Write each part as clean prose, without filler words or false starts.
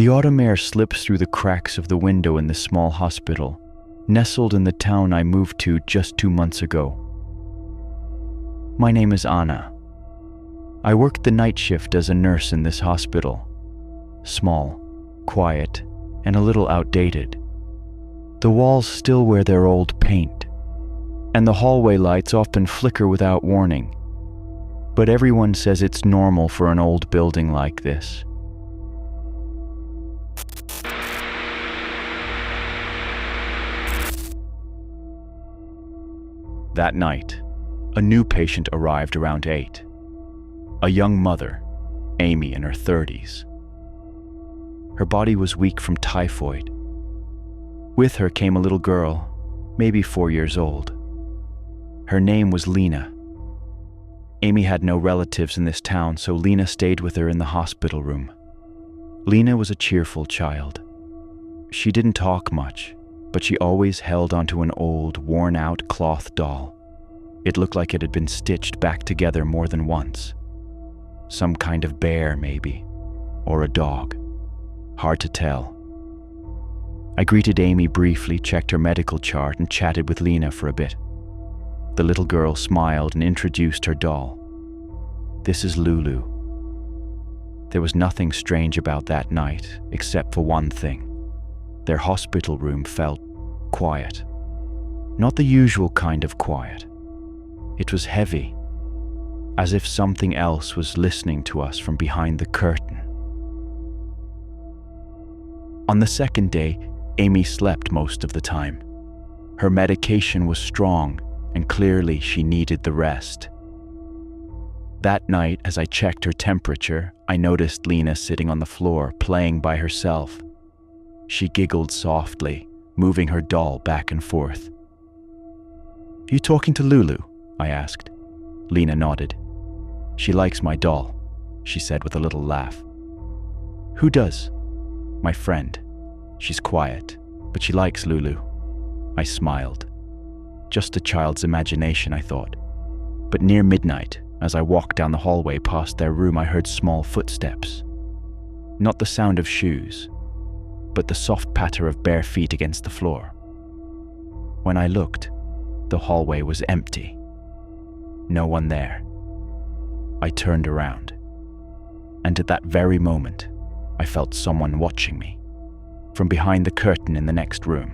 The autumn air slips through the cracks of the window in the small hospital, nestled in the town I moved to just 2 months ago. My name is Anna. I worked the night shift as a nurse in this hospital. Small, quiet, and a little outdated. The walls still wear their old paint, and the hallway lights often flicker without warning. But everyone says it's normal for an old building like this. That night, a new patient arrived around 8. A young mother, Amy in her 30s. Her body was weak from typhoid. With her came a little girl, maybe 4 years old. Her name was Lena. Amy had no relatives in this town, so Lena stayed with her in the hospital room. Lena was a cheerful child. She didn't talk much, but she always held onto an old, worn-out cloth doll. It looked like it had been stitched back together more than once. Some kind of bear, maybe, or a dog. Hard to tell. I greeted Amy briefly, checked her medical chart, and chatted with Lena for a bit. The little girl smiled and introduced her doll. This is Lulu. There was nothing strange about that night, except for one thing. Their hospital room felt quiet. Not the usual kind of quiet. It was heavy, as if something else was listening to us from behind the curtain. On the second day, Amy slept most of the time. Her medication was strong, and clearly she needed the rest. That night, as I checked her temperature, I noticed Lena sitting on the floor, playing by herself. She giggled softly, moving her doll back and forth. "You talking to Lulu?" I asked. Lena nodded. "She likes my doll," she said with a little laugh. "Who does?" "My friend. She's quiet, but she likes Lulu." I smiled. Just a child's imagination, I thought. But near midnight, as I walked down the hallway past their room, I heard small footsteps. Not the sound of shoes, but the soft patter of bare feet against the floor. When I looked, the hallway was empty. No one there. I turned around, and at that very moment, I felt someone watching me, from behind the curtain in the next room.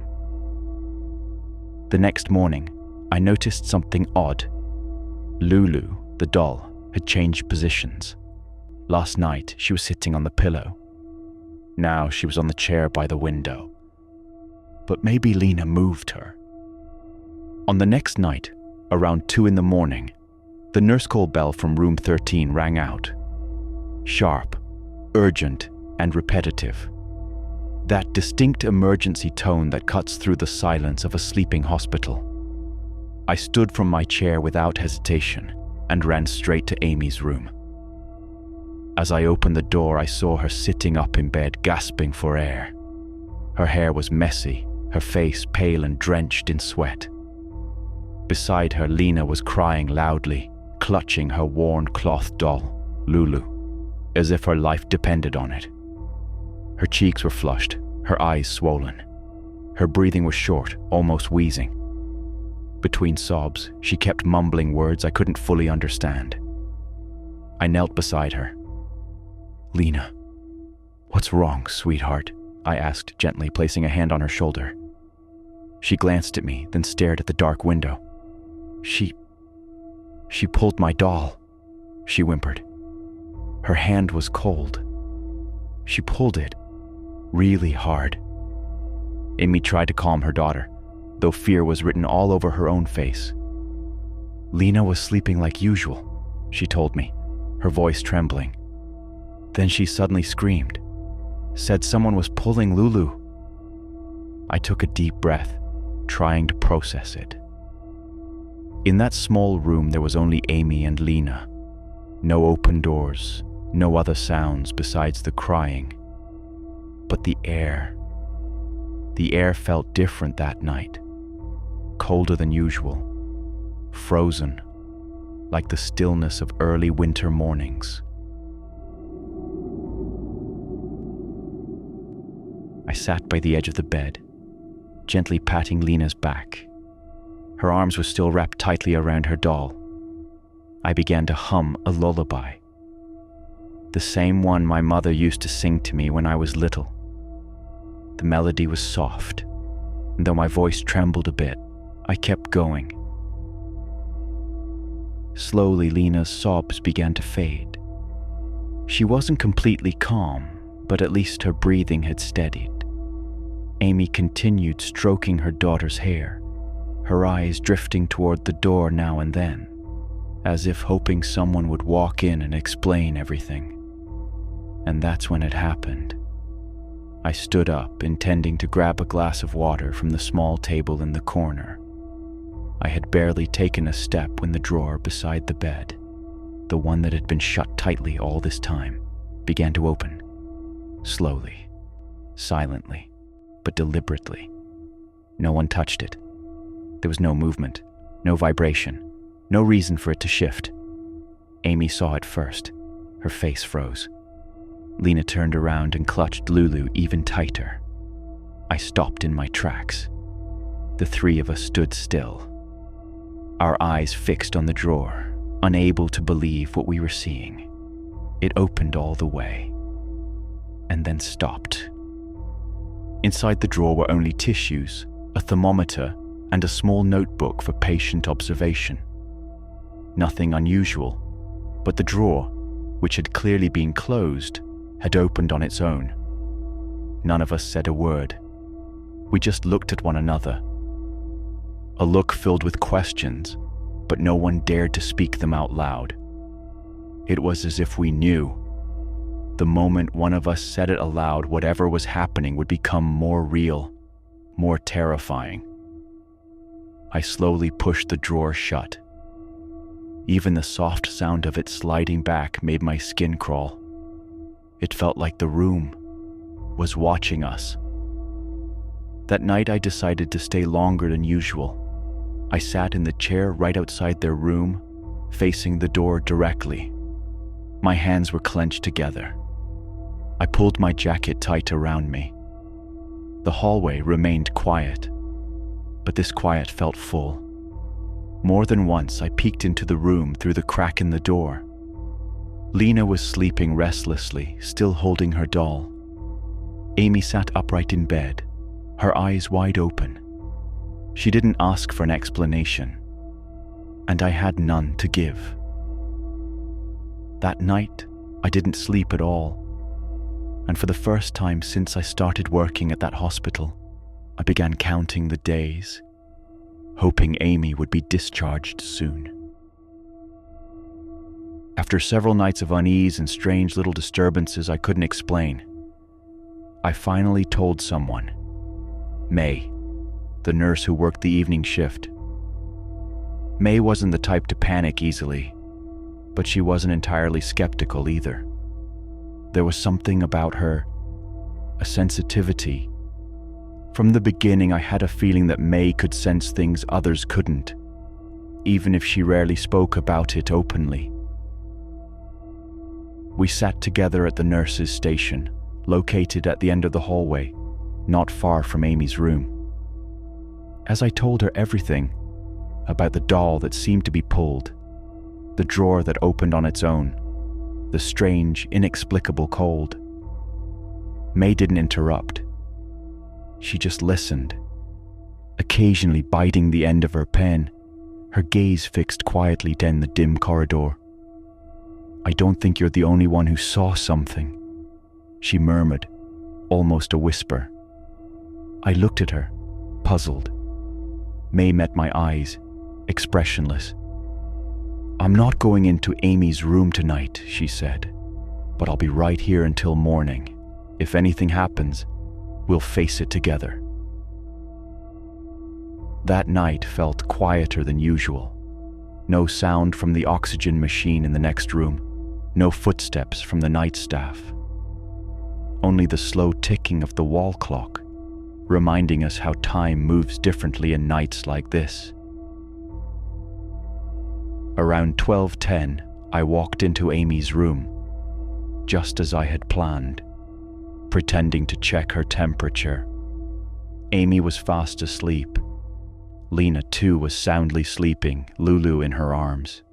The next morning, I noticed something odd. Lulu, the doll, had changed positions. Last night, she was sitting on the pillow. Now she was on the chair by the window. But maybe Lena moved her. On the next night, around 2 in the morning, the nurse call bell from room 13 rang out. Sharp, urgent, and repetitive. That distinct emergency tone that cuts through the silence of a sleeping hospital. I stood from my chair without hesitation and ran straight to Amy's room. As I opened the door, I saw her sitting up in bed, gasping for air. Her hair was messy, her face pale and drenched in sweat. Beside her, Lena was crying loudly, clutching her worn cloth doll, Lulu, as if her life depended on it. Her cheeks were flushed, her eyes swollen. Her breathing was short, almost wheezing. Between sobs, she kept mumbling words I couldn't fully understand. I knelt beside her. "Lena, what's wrong, sweetheart?" I asked gently, placing a hand on her shoulder. She glanced at me, then stared at the dark window. She pulled my doll," she whimpered. Her hand was cold. She pulled it really hard. Amy tried to calm her daughter, though fear was written all over her own face. "Lena was sleeping like usual," she told me, her voice trembling. Then she suddenly screamed, said someone was pulling Lulu. I took a deep breath, trying to process it. In that small room, there was only Amy and Lena. No open doors, no other sounds besides the crying. But the air felt different that night. Colder than usual, frozen, like the stillness of early winter mornings. I sat by the edge of the bed, gently patting Lena's back. Her arms were still wrapped tightly around her doll. I began to hum a lullaby, the same one my mother used to sing to me when I was little. The melody was soft, and though my voice trembled a bit, I kept going. Slowly, Lena's sobs began to fade. She wasn't completely calm, but at least her breathing had steadied. Amy continued stroking her daughter's hair, her eyes drifting toward the door now and then, as if hoping someone would walk in and explain everything. And that's when it happened. I stood up, intending to grab a glass of water from the small table in the corner. I had barely taken a step when the drawer beside the bed, the one that had been shut tightly all this time, began to open. Slowly, silently, but deliberately. No one touched it. There was no movement, no vibration, no reason for it to shift. Amy saw it first. Her face froze. Lena turned around and clutched Lulu even tighter. I stopped in my tracks. The three of us stood still, our eyes fixed on the drawer, unable to believe what we were seeing. It opened all the way, and then stopped. Inside the drawer were only tissues, a thermometer, and a small notebook for patient observation. Nothing unusual, but the drawer, which had clearly been closed, had opened on its own. None of us said a word. We just looked at one another. A look filled with questions, but no one dared to speak them out loud. It was as if we knew. The moment one of us said it aloud, whatever was happening would become more real, more terrifying. I slowly pushed the drawer shut. Even the soft sound of it sliding back made my skin crawl. It felt like the room was watching us. That night I decided to stay longer than usual. I sat in the chair right outside their room, facing the door directly. My hands were clenched together. I pulled my jacket tight around me. The hallway remained quiet, but this quiet felt full. More than once I peeked into the room through the crack in the door. Lena was sleeping restlessly, still holding her doll. Amy sat upright in bed, her eyes wide open. She didn't ask for an explanation, and I had none to give. That night, I didn't sleep at all, and for the first time since I started working at that hospital, I began counting the days, hoping Amy would be discharged soon. After several nights of unease and strange little disturbances I couldn't explain, I finally told someone. May, the nurse who worked the evening shift. May wasn't the type to panic easily, but she wasn't entirely skeptical either. There was something about her, a sensitivity. From the beginning, I had a feeling that May could sense things others couldn't, even if she rarely spoke about it openly. We sat together at the nurse's station, located at the end of the hallway, not far from Amy's room. As I told her everything about the doll that seemed to be pulled, the drawer that opened on its own, the strange, inexplicable cold, May didn't interrupt. She just listened, occasionally biting the end of her pen, her gaze fixed quietly down the dim corridor. "I don't think you're the only one who saw something," she murmured, almost a whisper. I looked at her, puzzled. May met my eyes, expressionless. "I'm not going into Amy's room tonight," she said, "but I'll be right here until morning. If anything happens, we'll face it together." That night felt quieter than usual. No sound from the oxygen machine in the next room, no footsteps from the night staff. Only the slow ticking of the wall clock, reminding us how time moves differently in nights like this. Around 12:10, I walked into Amy's room, just as I had planned. pretending to check her temperature. Amy was fast asleep. Lena, too, was soundly sleeping, Lulu in her arms.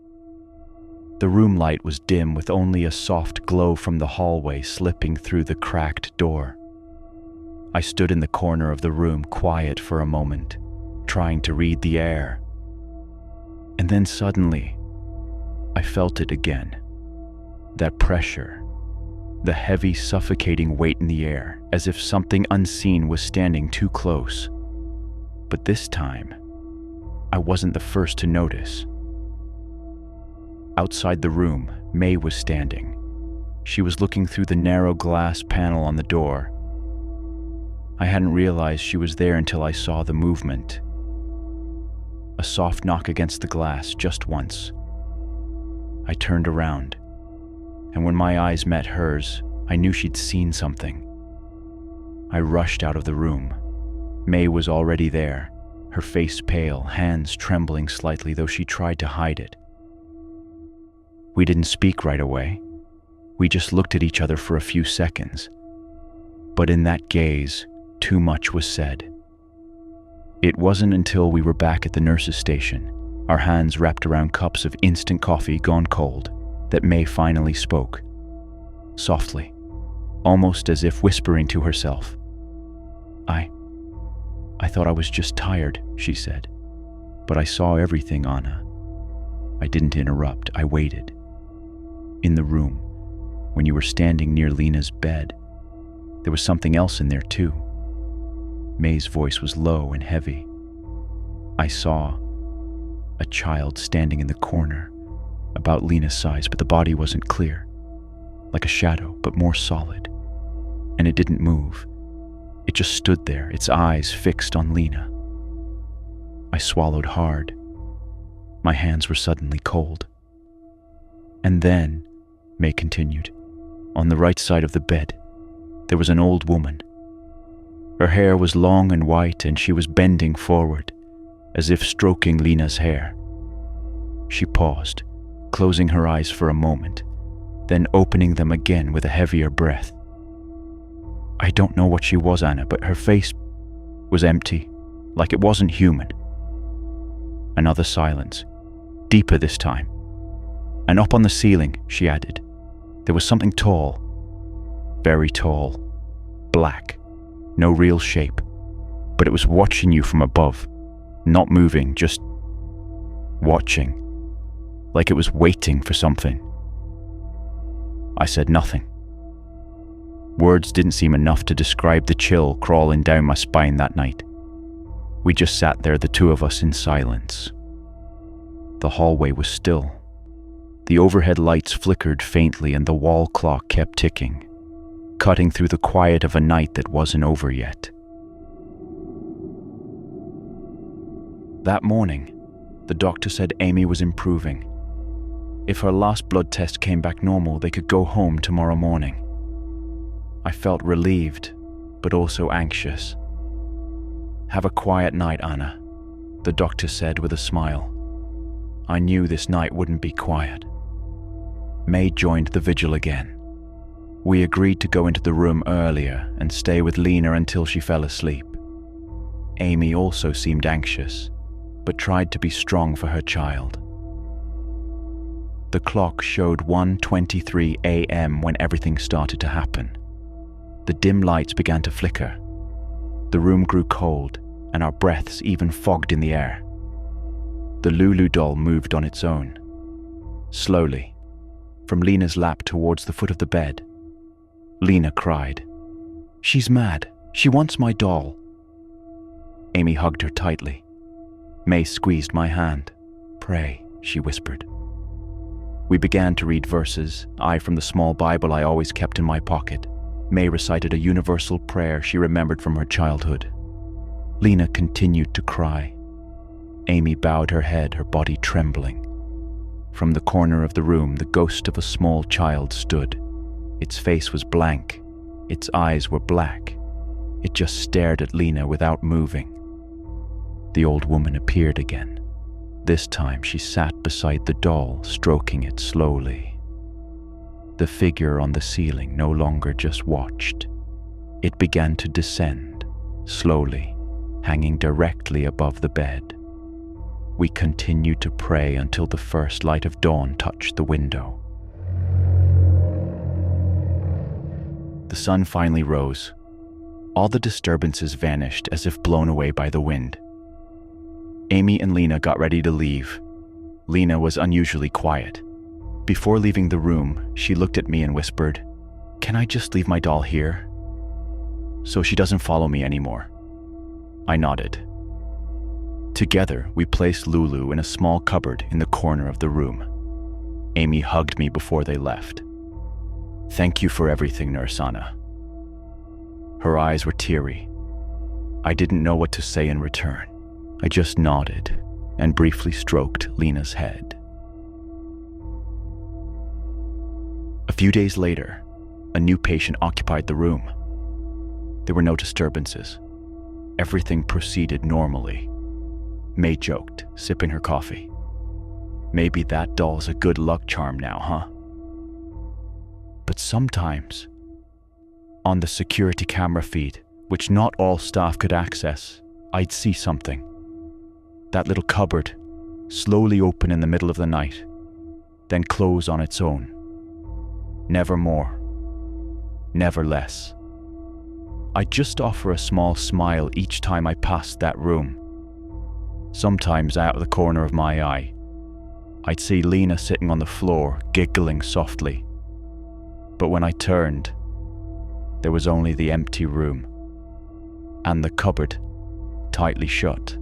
The room light was dim, with only a soft glow from the hallway slipping through the cracked door. I stood in the corner of the room, quiet for a moment, trying to read the air. And then suddenly, I felt it again. That pressure, the heavy, suffocating weight in the air, as if something unseen was standing too close. But this time, I wasn't the first to notice. Outside the room, May was standing. She was looking through the narrow glass panel on the door. I hadn't realized she was there until I saw the movement. A soft knock against the glass, just once. I turned around, and when my eyes met hers, I knew she'd seen something. I rushed out of the room. May was already there, her face pale, hands trembling slightly, though she tried to hide it. We didn't speak right away. We just looked at each other for a few seconds. But in that gaze, too much was said. It wasn't until we were back at the nurse's station, our hands wrapped around cups of instant coffee gone cold, that May finally spoke. Softly, almost as if whispering to herself. I thought I was just tired, she said. But I saw everything, Anna. I didn't interrupt, I waited. In the room, when you were standing near Lena's bed, there was something else in there too. May's voice was low and heavy. I saw a child standing in the corner, about Lena's size, but the body wasn't clear. Like a shadow, but more solid. And it didn't move. It just stood there, its eyes fixed on Lena. I swallowed hard. My hands were suddenly cold. And then, May continued, on the right side of the bed, there was an old woman. Her hair was long and white, and she was bending forward, as if stroking Lena's hair. She paused, closing her eyes for a moment, then opening them again with a heavier breath. I don't know what she was, Anna, but her face was empty, like it wasn't human. Another silence, deeper this time. And up on the ceiling, she added, there was something tall, very tall, black, no real shape, but it was watching you from above, not moving, just watching, like it was waiting for something. I said nothing. Words didn't seem enough to describe the chill crawling down my spine that night. We just sat there, the two of us, in silence. The hallway was still. The overhead lights flickered faintly and the wall clock kept ticking, cutting through the quiet of a night that wasn't over yet. That morning, the doctor said Amy was improving. If her last blood test came back normal, they could go home tomorrow morning. I felt relieved, but also anxious. Have a quiet night, Anna, the doctor said with a smile. I knew this night wouldn't be quiet. May joined the vigil again. We agreed to go into the room earlier and stay with Lena until she fell asleep. Amy also seemed anxious, but tried to be strong for her child. The clock showed 1:23 a.m. when everything started to happen. The dim lights began to flicker. The room grew cold, and our breaths even fogged in the air. The Lulu doll moved on its own. Slowly, from Lena's lap towards the foot of the bed. Lena cried, "She's mad. She wants my doll." Amy hugged her tightly. May squeezed my hand. "Pray," she whispered. We began to read verses, I from the small Bible I always kept in my pocket. May recited a universal prayer she remembered from her childhood. Lena continued to cry. Amy bowed her head, her body trembling. From the corner of the room, the ghost of a small child stood. Its face was blank. Its eyes were black. It just stared at Lena without moving. The old woman appeared again. This time she sat beside the doll, stroking it slowly. The figure on the ceiling no longer just watched. It began to descend, slowly, hanging directly above the bed. We continued to pray until the first light of dawn touched the window. The sun finally rose. All the disturbances vanished as if blown away by the wind. Amy and Lena got ready to leave. Lena was unusually quiet. Before leaving the room, she looked at me and whispered, "Can I just leave my doll here, so she doesn't follow me anymore?" I nodded. Together, we placed Lulu in a small cupboard in the corner of the room. Amy hugged me before they left. "Thank you for everything, Nurse Anna." Her eyes were teary. I didn't know what to say in return. I just nodded and briefly stroked Lena's head. A few days later, a new patient occupied the room. There were no disturbances. Everything proceeded normally. May joked, sipping her coffee. "Maybe that doll's a good luck charm now, huh?" But sometimes, on the security camera feed, which not all staff could access, I'd see something. That little cupboard slowly open in the middle of the night, then close on its own. Never more, never less. I'd just offer a small smile each time I passed that room. Sometimes out of the corner of my eye, I'd see Lena sitting on the floor, giggling softly. But when I turned, there was only the empty room and the cupboard tightly shut.